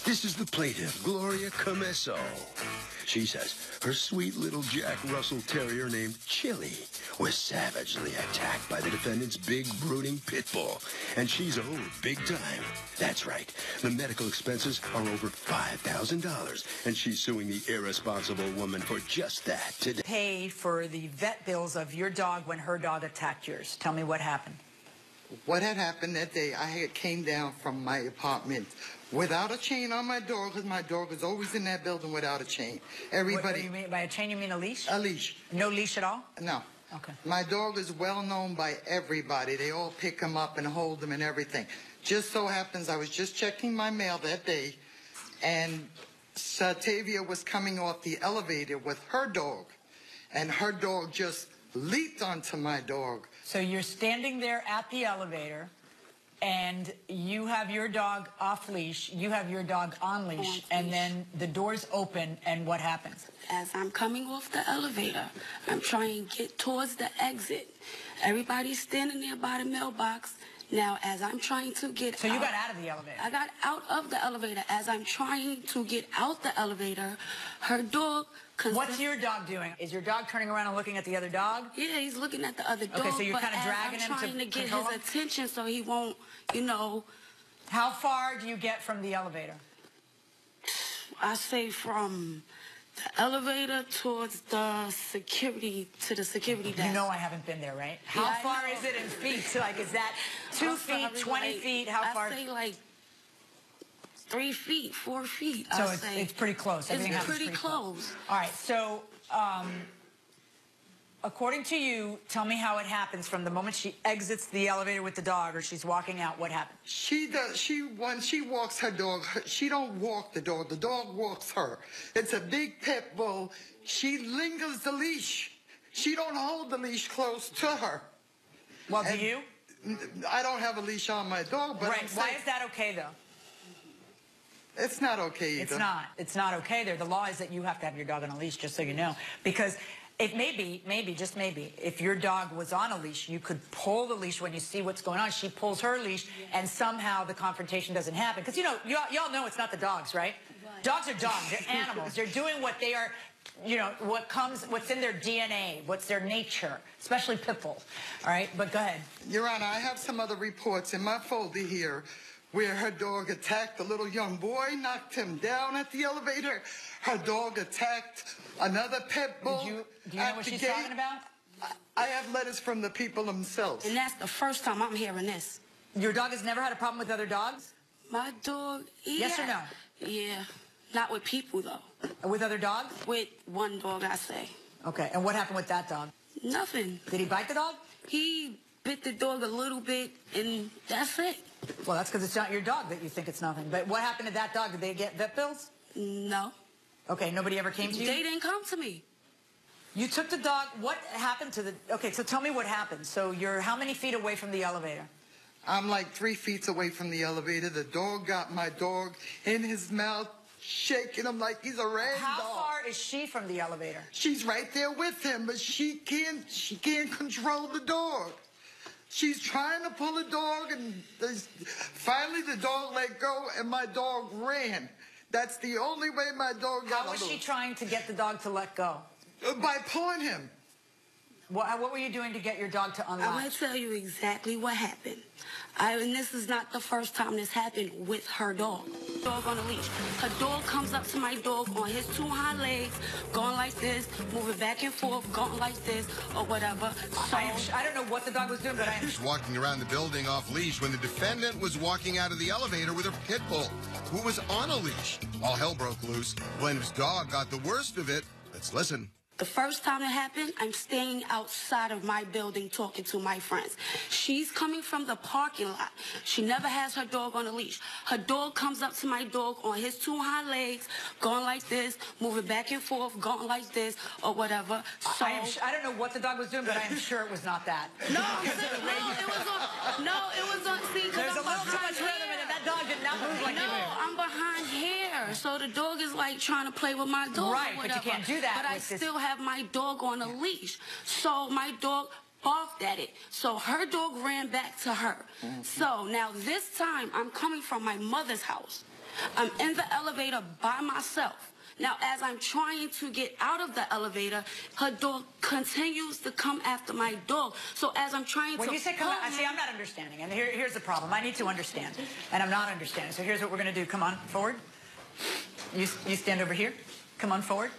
This is the plaintiff, Gloria Comesso. She says her sweet little Jack Russell Terrier named Chili was savagely attacked by the defendant's big, brooding pit bull, and she's owed big time. That's right. The medical expenses are over $5,000, and she's suing the irresponsible woman for just that today. Pay for the vet bills of your dog when her dog attacked yours. Tell me what happened. What had happened that day, came down from my apartment without a chain on my dog, because my dog is always in that building without a chain. Everybody. What do you mean by a chain? You mean a leash? A leash. No leash at all? No. Okay. My dog is well known by everybody. They all pick him up and hold him and everything. Just so happens I was just checking my mail that day, and Satavia was coming off the elevator with her dog, and her dog just leaped onto my dog. So you're standing there at the elevator, and you have your dog off leash, you have your dog on leash, and then the doors open, and what happens? As I'm coming off the elevator, I'm trying to get towards the exit. Everybody's standing there by the mailbox. Now, as I'm trying to get out... So you got out of the elevator? I got out of the elevator. As I'm trying to get out the elevator, her dog... What's your dog doing? Is your dog turning around and looking at the other dog? Yeah, he's looking at the other dog. Okay, so you're kind of dragging him to I'm trying to get his attention so he won't, you know... How far do you get from the elevator? I say from the elevator towards the security, to the security desk. You know I haven't been there, right? How far is it in feet? Like, is that 2 feet, 20 feet? How far? I say like 3 feet, 4 feet. So it's pretty close. Everything it's pretty close. All right, so according to you, tell me how it happens from the moment she exits the elevator with the dog or she's walking out. What happens? When she walks her dog, she don't walk the dog walks her. It's a big pit bull. She lingers the leash. She don't hold the leash close to her. Well, do you? I don't have a leash on my dog, but right. Why is that okay, though? It's not okay either. It's not. It's not okay there. The law is that you have to have your dog on a leash, just so you know. Because it may be, just maybe, if your dog was on a leash, you could pull the leash when you see what's going on. She pulls her leash, and somehow the confrontation doesn't happen. Because, you know, y'all know it's not the dogs, right? Dogs are dogs. They're animals. They're doing what they are, you know, what's in their DNA, what's their nature, especially pit bulls. All right? But go ahead. Your Honor, I have some other reports in my folder here where her dog attacked a little young boy, knocked him down at the elevator. Her dog attacked another pit bull. Do you know what she's talking about? I have letters from the people themselves. And that's the first time I'm hearing this. Your dog has never had a problem with other dogs? My dog, yeah. Yes or no? Yeah. Not with people, though. With other dogs? With one dog, I say. Okay, and what happened with that dog? Nothing. Did he bite the dog? He bit the dog a little bit, and that's it. Well, that's because it's not your dog that you think it's nothing. But what happened to that dog? Did they get vet bills? No. Okay, nobody ever came to you? They didn't come to me. You took the dog. What happened to the... Okay, so tell me what happened. So you're how many feet away from the elevator? I'm like 3 feet away from the elevator. The dog got my dog in his mouth, shaking him like he's a rag dog. How far is she from the elevator? She's right there with him, but she can't control the dog. She's trying to pull the dog, and finally the dog let go, and my dog ran. That's the only way my dog got How was she trying to get the dog to let go? By pulling him. What were you doing to get your dog to unlock? I'm going to tell you exactly what happened. And this is not the first time this happened with her dog. Dog on a leash. Her dog comes up to my dog on his 2 hind legs, going like this, moving back and forth, going like this, or whatever. So, I don't know what the dog was doing, but He was walking around the building off leash when the defendant was walking out of the elevator with her pit bull, who was on a leash. All hell broke loose. Plaintiff's dog got the worst of it. Let's listen. The first time it happened, I'm staying outside of my building talking to my friends. She's coming from the parking lot. She never has her dog on a leash. Her dog comes up to my dog on his 2 hind legs, going like this, moving back and forth, going like this, or whatever. So I don't know what the dog was doing, but I am sure it was not that. No, it was on. See, there's a little too much rhythm in it. That dog did not move like you did. No, I'm behind here, so the dog is like trying to play with my dog. Right, but you can't do that. But I still have my dog on a leash, so my dog barked at it. So her dog ran back to her. So now this time I'm coming from my mother's house. I'm in the elevator by myself. Now, as I'm trying to get out of the elevator, her dog continues to come after my dog. So as I'm trying when to... you say come out, see, I'm not understanding. And here's the problem. I need to understand. And I'm not understanding. So here's what we're going to do. Come on, forward. You stand over here. Come on, forward.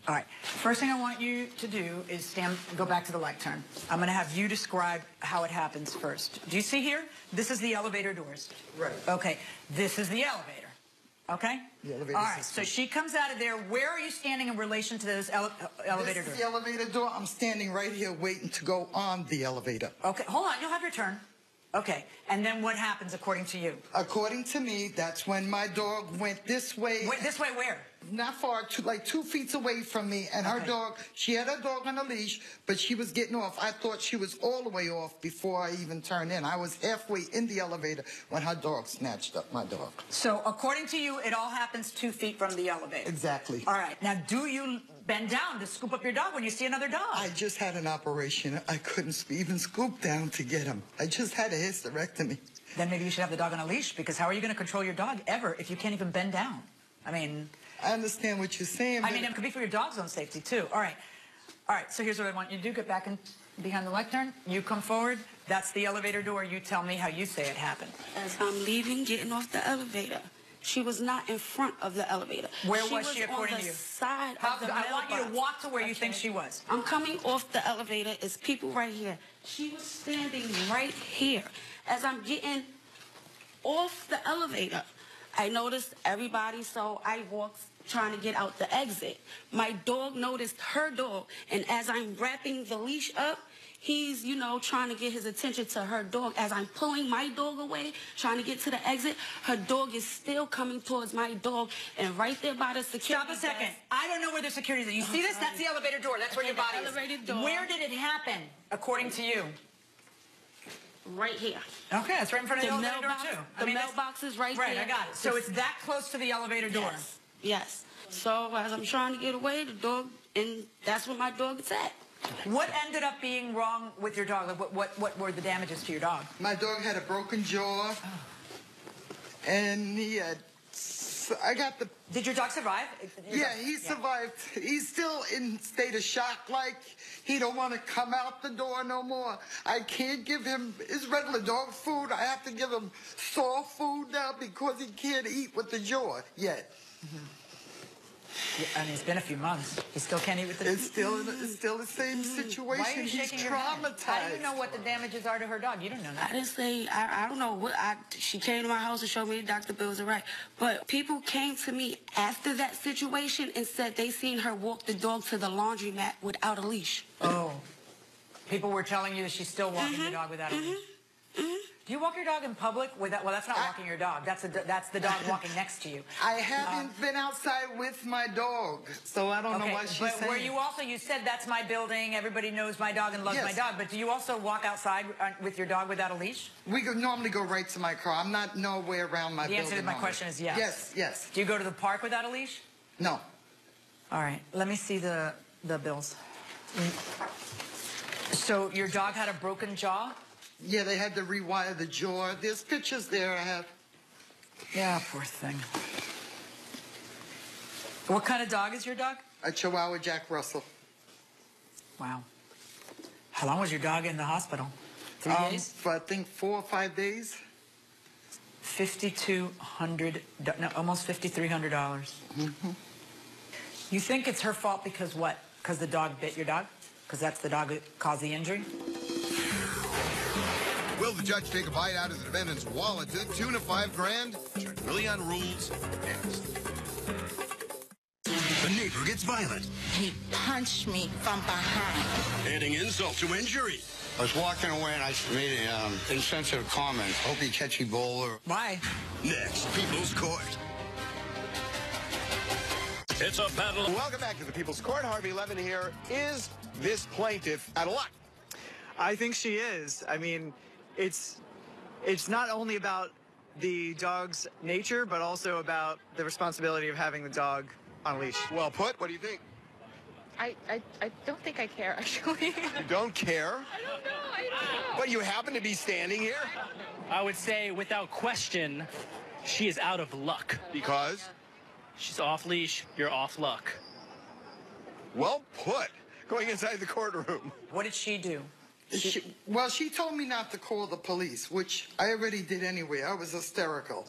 All right. First thing I want you to do is go back to the lectern. I'm going to have you describe how it happens first. Do you see here? This is the elevator doors. Right. Okay. This is the elevator. Okay? The elevator All right. system. So she comes out of there. Where are you standing in relation to those elevator This doors? is the elevator door. I'm standing right here waiting to go on the elevator. Okay. Hold on. You'll have your turn. Okay. And then what happens according to you? According to me, that's when my dog went this way. Wait, this way where? Not far, like 2 feet away from me, and her dog, she had her dog on a leash, but she was getting off. I thought she was all the way off before I even turned in. I was halfway in the elevator when her dog snatched up my dog. So according to you, it all happens 2 feet from the elevator. Exactly. All right. Now, do you bend down to scoop up your dog when you see another dog? I just had an operation. I couldn't even scoop down to get him. I just had a hysterectomy. Then maybe you should have the dog on a leash, because how are you going to control your dog ever if you can't even bend down? I mean... I understand what you're saying. I mean, it could be for your dog's own safety, too. All right. All right, so here's what I want you to do. Get back in behind the lectern. You come forward. That's the elevator door. You tell me how you say it happened. As I'm leaving, getting off the elevator, she was not in front of the elevator. Where was she according to you? On the side of the I want you to mailbox. walk to where you think she was. I'm coming off the elevator. It's people right here. She was standing right here. As I'm getting off the elevator, I noticed everybody, so I walked trying to get out the exit. My dog noticed her dog, and as I'm wrapping the leash up, he's, you know, trying to get his attention to her dog. As I'm pulling my dog away, trying to get to the exit, her dog is still coming towards my dog, and right there by the security Stop a second. desk- I don't know where the security is. You see this? That's the elevator door. That's where your Okay, body the is. elevator door. Where did it happen, according to you? Right here. Okay, that's right in front of the, The elevator mailbox, door, too. the mailbox is right Right, there. I got it. So it's that close to the elevator door. Yes. Yes. So as I'm trying to get away, the dog, and that's where my dog is at. What ended up being wrong with your dog? Like, what were the damages to your dog? My dog had a broken jaw, and he had... I got the... Did your dog survive? Yeah, he survived. He's still in state of shock, like he don't want to come out the door no more. I can't give him his regular dog food. I have to give him soft food now because he can't eat with the jaw yet. Mm-hmm. Yeah, I mean, it's been a few months. He still can't eat with the... It's still the same situation. Why are you He's shaking your head? traumatized. How do you know what the damages are to her dog? You don't know I that. didn't say, I don't know what, she came to my house and showed me the doctor bills are right. But people came to me after that situation and said they seen her walk the dog to the laundromat without a leash. Oh. People were telling you that she's still walking your dog without a leash. Do you walk your dog in public without... Well, that's not walking your dog. That's the dog walking next to you. I haven't been outside with my dog, so I don't know what she's but saying. were you also... You said that's my building, everybody knows my dog and loves my Yes. dog, but do you also walk outside with your dog without a leash? We could normally go right to my car. I'm not nowhere around my The building. answer to my normally. question is yes. Yes, yes. Do you go to the park without a leash? No. All right, let me see the bills. So your dog had a broken jaw? Yeah, they had to rewire the jaw. There's pictures there I have. Yeah, poor thing. What kind of dog is your dog? A Chihuahua Jack Russell. Wow. How long was your dog in the hospital? 3 days? For I think 4 or 5 days. $5,200, no, almost $5,300. Mm-hmm. You think it's her fault because what? Because the dog bit your dog? Because that's the dog that caused the injury? Will the judge take a bite out of the defendant's wallet to the tune of $5 grand? Judge Milian rules next. The neighbor gets violent, He punched me from behind. adding insult to injury. I was walking away and I made an insensitive comment. Hope you catch Ebola. Why? Next, People's Court. It's a battle. Welcome back to the People's Court. Harvey Levin here. Is this plaintiff out of luck? I think she is. I mean, it's not only about the dog's nature, but also about the responsibility of having the dog on a leash. Well put. What do you think? I don't think I care, actually. You don't care? I don't know. But you happen to be standing here? I would say, without question, She is out of luck. Because? She's off leash, you're off luck. Well put. Going inside the courtroom. What did she do? Well, she told me not to call the police, which I already did anyway. I was hysterical.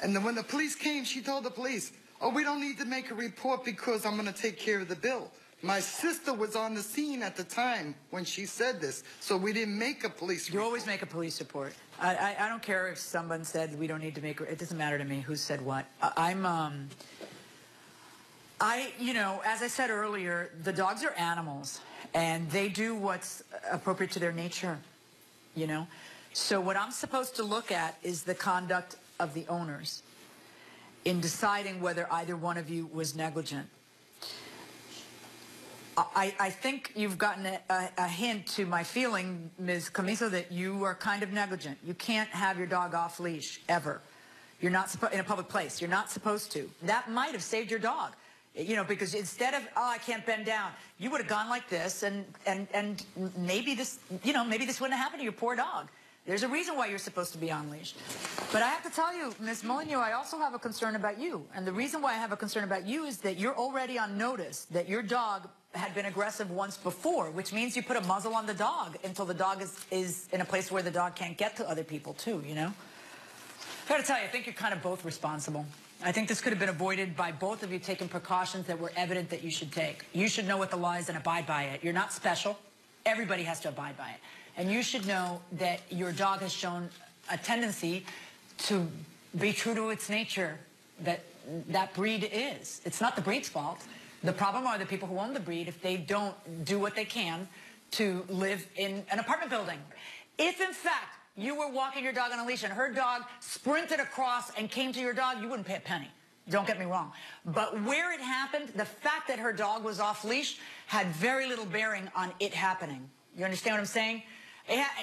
And then when the police came, she told the police, oh, we don't need to make a report because I'm going to take care of the bill. My sister was on the scene at the time when she said this, so we didn't make a police report. You always make a police report. I don't care if someone said we don't need to make it doesn't matter to me who said what. You know, as I said earlier, the dogs are animals, and they do what's appropriate to their nature, you know. So what I'm supposed to look at is the conduct of the owners in deciding whether either one of you was negligent. I think you've gotten a hint to my feeling, Ms. Camiso, that you are kind of negligent. You can't have your dog off leash, ever. You're not in a public place. You're not supposed to. That might have saved your dog. You know, because instead of, oh, I can't bend down, you would have gone like this, and maybe this, you know, maybe this wouldn't have happened to your poor dog. There's a reason why you're supposed to be on leash. But I have to tell you, Ms. Milian, I also have a concern about you. And the reason why I have a concern about you is that you're already on notice that your dog had been aggressive once before, which means you put a muzzle on the dog until the dog is in a place where the dog can't get to other people too, you know? I gotta tell you, I think you're kind of both responsible. I think this could have been avoided by both of you taking precautions that were evident that you should take. You should know what the law is and abide by it. You're not special. Everybody has to abide by it. And you should know that your dog has shown a tendency to be true to its nature, that breed is. It's not the breed's fault. The problem are the people who own the breed if they don't do what they can to live in an apartment building. If, in fact, you were walking your dog on a leash and her dog sprinted across and came to your dog, you wouldn't pay a penny. Don't get me wrong. But where it happened, the fact that her dog was off leash had very little bearing on it happening. You understand what I'm saying?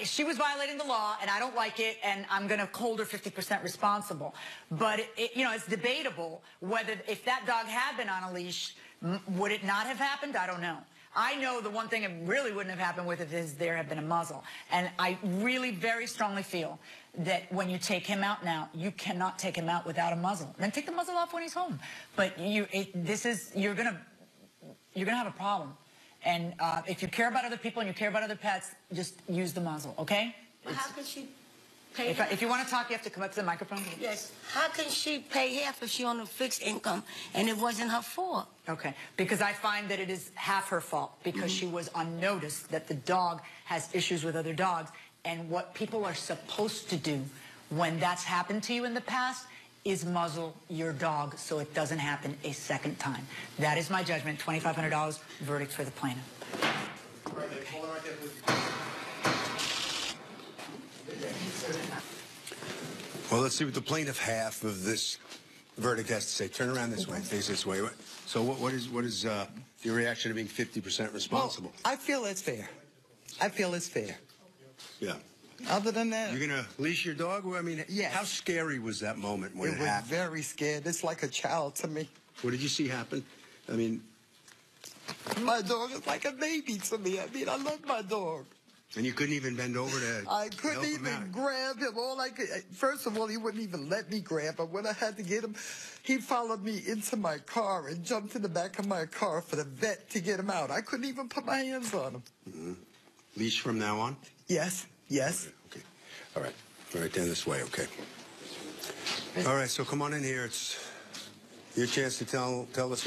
She was violating the law, and I don't like it, and I'm going to hold her 50% responsible. But, you know, it's debatable whether if that dog had been on a leash, would it not have happened? I don't know. I know the one thing it really wouldn't have happened with it is there had been a muzzle. And I really very strongly feel that when you take him out now, you cannot take him out without a muzzle. Then take the muzzle off when he's home. But you're gonna have a problem. And if you care about other people and you care about other pets, just use the muzzle, okay? Well, how can she pay if you want to talk, you have to come up to the microphone. Yes. How can she pay half if she's on a fixed income and it wasn't her fault? Okay, because I find that it is half her fault because she was on notice that the dog has issues with other dogs. And what people are supposed to do when that's happened to you in the past is muzzle your dog so it doesn't happen a second time. That is my judgment. $2,500 verdict for the plaintiff. Well, let's see what the plaintiff half of this verdict has to say. Turn around this way, face this way. So what is your reaction to being 50% responsible? Well, I feel it's fair. I feel it's fair. Yeah. Other than that... You're going to leash your dog? Well, I mean, yes. How scary was that moment when it happened? It was very scared. It's like a child to me. What did you see happen? I mean... My dog is like a baby to me. I mean, I love my dog. And you couldn't even bend over to I couldn't even grab him. All I could... First of all, he wouldn't even let me grab him. When I had to get him, he followed me into my car and jumped in the back of my car for the vet to get him out. I couldn't even put my hands on him. Mm-hmm. Leash from now on? Yes. Yes. Okay. All right. Right down this way, okay. All right, so come on in here. It's your chance to tell us